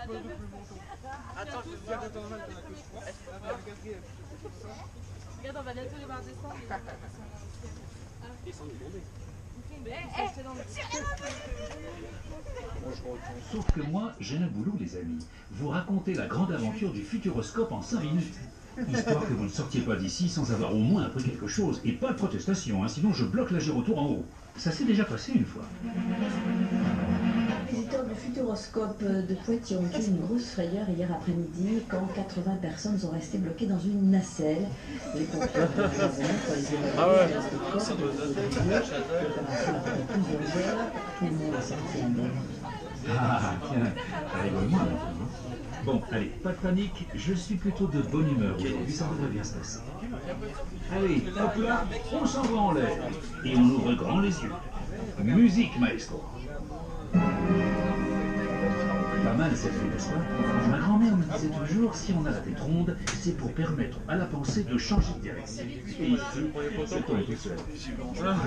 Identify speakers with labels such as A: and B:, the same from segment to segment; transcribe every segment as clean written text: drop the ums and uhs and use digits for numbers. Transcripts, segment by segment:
A: Attends, je vais voir.
B: Regarde, on va bientôt les voir descendre.
C: Sauf que moi, j'ai un boulot, les amis. Vous racontez la grande aventure du Futuroscope en 5 minutes. Histoire que vous ne sortiez pas d'ici sans avoir au moins appris quelque chose. Et pas de protestation, hein, sinon je bloque la gyrotour en haut. Ça s'est déjà passé une fois.
D: Les visiteurs du Futuroscope de Poitiers ont eu une grosse frayeur hier après-midi quand 80 personnes sont restées bloquées dans une nacelle. Les pompiers ont intervenu pour les évacuer.
A: Ah ouais,
D: ça doit dater. L'opération a pris plusieurs heures. Tout le monde est sorti indemne.
C: Ah, tiens, ça rigole moins maintenant. Hein. Bon, allez, pas de panique, je suis plutôt de bonne humeur aujourd'hui, ça devrait bien se passer. Allez, hop là, on s'envoie en l'air, et on ouvre grand les yeux. Musique, maestro. Pas mal cette fille, n'est-ce pas? Ma grand-mère me disait toujours, si on arrête les trondes, c'est pour permettre à la pensée de changer de direction. Et ici, c'est comme tout seul.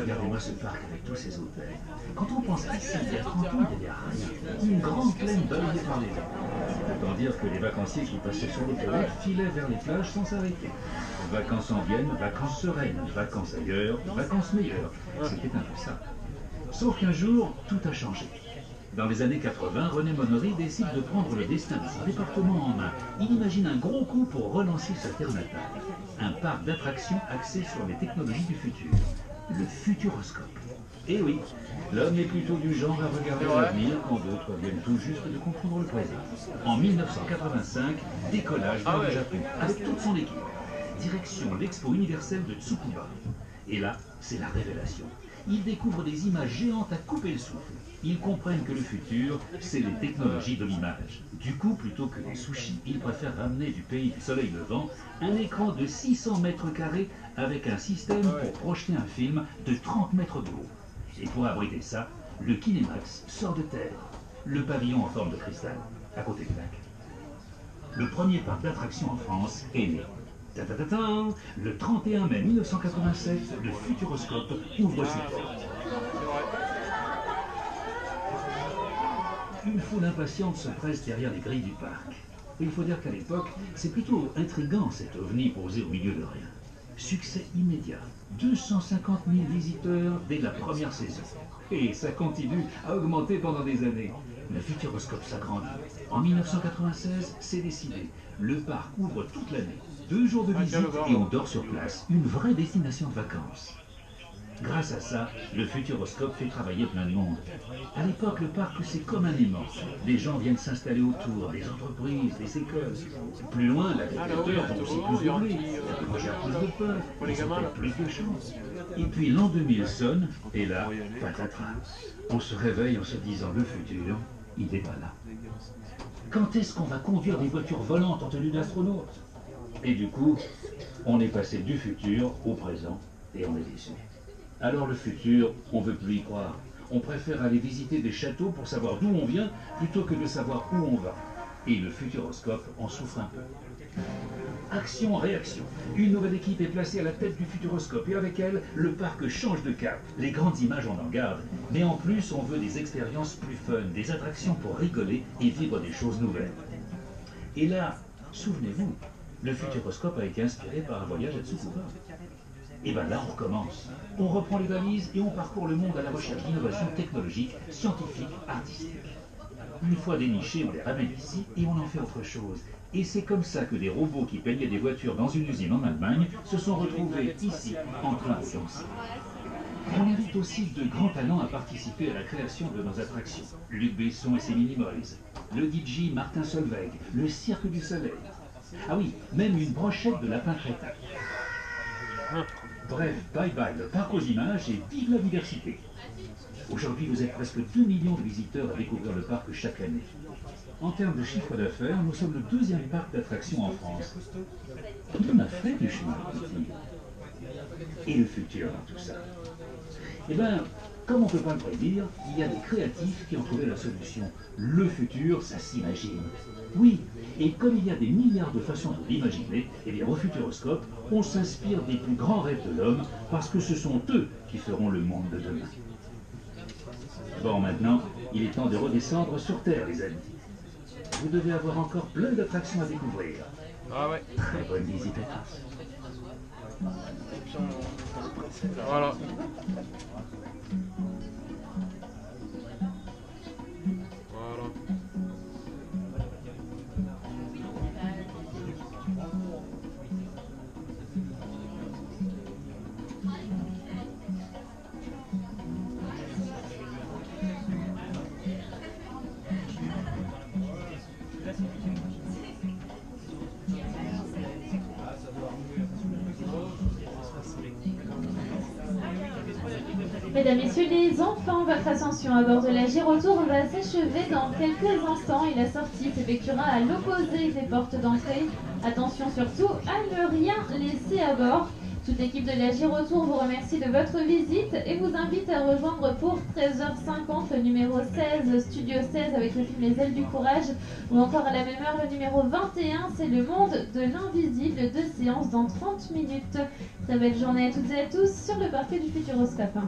C: Regardez-moi ce parc avec tous ces hôtels. Quand on pense qu'ici, il y a 30 ans, il n'y a rien. Une grande plaine balayée par les vents. Autant dire que les vacanciers qui passaient sur l'autoroute filaient vers les plages sans s'arrêter. Vacances en Vienne, vacances sereines, vacances ailleurs, vacances meilleures. C'était un peu ça. Sauf qu'un jour, tout a changé. Dans les années 80, René Monory décide de prendre le destin de son département en main. Il imagine un gros coup pour relancer sa terre natale. Un parc d'attractions axé sur les technologies du futur. Le Futuroscope. Et oui, l'homme est plutôt du genre à regarder l'avenir quand d'autres viennent tout juste de comprendre le présent. En 1985, décollage vers le Japon avec toute son équipe. Direction l'Expo universelle de Tsukuba. Et là, c'est la révélation. Ils découvrent des images géantes à couper le souffle. Ils comprennent que le futur, c'est les technologies de l'image. Du coup, plutôt que des sushis, ils préfèrent ramener du pays du soleil levant un écran de 600 mètres carrés avec un système pour projeter un film de 30 mètres de haut. Et pour abriter ça, le Kinemax sort de terre. Le pavillon en forme de cristal, à côté du lac. Le premier parc d'attractions en France est né. Ta-ta-ta-ta, le 31 mai 1987, le Futuroscope ouvre ses portes. Une foule impatiente se presse derrière les grilles du parc. Il faut dire qu'à l'époque, c'est plutôt intriguant cet ovni posé au milieu de rien. Succès immédiat. 250 000 visiteurs dès la première saison. Et ça continue à augmenter pendant des années. Le Futuroscope s'agrandit. En 1996, c'est décidé. Le parc ouvre toute l'année. 2 jours de visite et on dort sur place. Une vraie destination de vacances. Grâce à ça, le Futuroscope fait travailler plein de monde. À l'époque, le parc, c'est comme un aimant. Les gens viennent s'installer autour, les entreprises, les écoles. Plus loin, l'agriculteur vont aussi plus hurler. Les projets plus de peur, les hôtels plus de chance. Et puis l'an 2000 sonne, et là, patatras. On se réveille en se disant, le futur, il n'est pas là. Quand est-ce qu'on va conduire des voitures volantes en tenue d'astronaute? Et du coup, on est passé du futur au présent, et on est déçu. Alors le futur, on ne veut plus y croire. On préfère aller visiter des châteaux pour savoir d'où on vient, plutôt que de savoir où on va. Et le Futuroscope en souffre un peu. Action-réaction. Une nouvelle équipe est placée à la tête du Futuroscope et avec elle, le parc change de cap. Les grandes images, on en garde. Mais en plus, on veut des expériences plus fun, des attractions pour rigoler et vivre des choses nouvelles. Et là, souvenez-vous, le Futuroscope a été inspiré par un voyage à Tsukuba. Et bien là, on recommence. On reprend les valises et on parcourt le monde à la recherche d'innovations technologiques, scientifiques, artistiques. Une fois dénichés, on les ramène ici et on en fait autre chose. Et c'est comme ça que des robots qui peignaient des voitures dans une usine en Allemagne se sont retrouvés ici, en train de danser. On invite aussi de grands talents à participer à la création de nos attractions. Luc Besson et ses Minimoys, le DJ Martin Solveig, le Cirque du Soleil. Ah oui, même une brochette de lapin crétin. Bref, bye bye le parc aux images et vive la diversité. Aujourd'hui, vous êtes presque 2 millions de visiteurs à découvrir le parc chaque année. En termes de chiffre d'affaires, nous sommes le 2e parc d'attractions en France. On a fait du chemin, petit. Et le futur dans tout ça? Eh bien, comme on ne peut pas le prédire, il y a des créatifs qui ont trouvé la solution. Le futur, ça s'imagine. Oui, et comme il y a des milliards de façons de l'imaginer, eh bien au Futuroscope, on s'inspire des plus grands rêves de l'homme parce que ce sont eux qui feront le monde de demain. Bon, maintenant, il est temps de redescendre sur Terre, les amis. Vous devez avoir encore plein d'attractions à découvrir.
A: Ah ouais.
C: Très bonne visite à tous.
A: Voilà. Voilà.
E: Mesdames, Messieurs les enfants, votre ascension à bord de la Girotour va s'achever dans quelques instants et la sortie s'effectuera à l'opposé des portes d'entrée. Attention surtout à ne rien laisser à bord. Toute l'équipe de la Girotour vous remercie de votre visite et vous invite à rejoindre pour 13h50 le numéro 16, Studio 16 avec le film Les Ailes du Courage, ou encore à la même heure le numéro 21, c'est Le Monde de l'Invisible, 2 séances dans 30 minutes. Très belle journée à toutes et à tous sur le parquet du Futuroscope.